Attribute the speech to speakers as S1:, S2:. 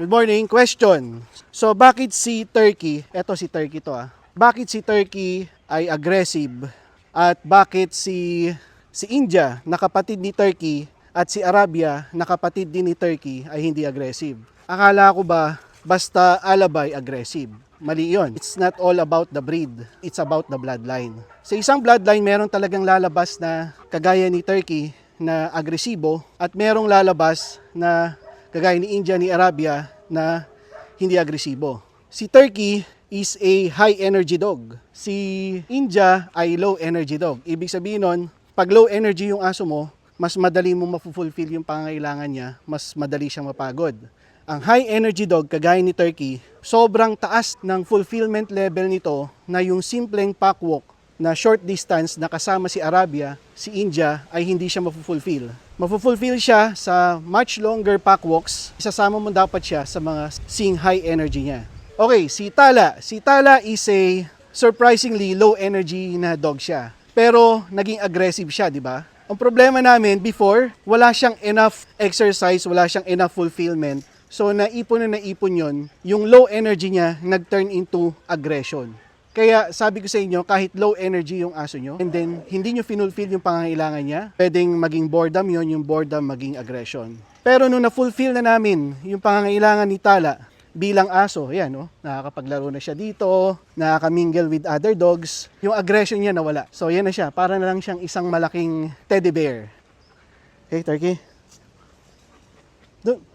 S1: Good morning. Question. So, bakit si Turkey, eto si Turkey to bakit si Turkey ay aggressive at bakit si India, na kapatid ni Turkey, at si Arabia, na kapatid din ni Turkey, ay hindi aggressive? Akala ko ba basta alabay aggressive? Mali yun. It's not all about the breed. It's about the bloodline. Sa isang bloodline, meron talagang lalabas na kagaya ni Turkey na agresibo at merong lalabas na kagaya ni India, ni Arabia na hindi agresibo. Si Turkey is a high energy dog. Si India ay low energy dog. Ibig sabihin nun, pag low energy yung aso mo, mas madali mo mafulfill yung pangangailangan niya, mas madali siyang mapagod. Ang high energy dog, kagaya ni Turkey, sobrang taas ng fulfillment level nito na yung simpleng pack walk na short distance na kasama si Arabia, si India, ay hindi siya mafulfill. Mafulfill siya sa much longer pack walks. Isasama mo dapat siya sa mga seeing high energy niya. Okay, si Tala. Si Tala is a surprisingly low energy na dog siya. Pero naging aggressive siya, di ba? Ang problema namin before, wala siyang enough exercise, wala siyang enough fulfillment. So naipon yon, yung low energy niya nag-turn into aggression. Kaya sabi ko sa inyo, kahit low energy yung aso nyo, and then hindi nyo finulfill yung pangangailangan niya, pwedeng maging boredom yon, yung boredom maging aggression. Pero nung na-fulfill na namin yung pangangailangan ni Tala bilang aso, yan, nakakapaglaro na siya dito, nakakamingle with other dogs, yung aggression niya nawala. So yan na siya, para na lang siyang isang malaking teddy bear. Okay, Turkey? Doon.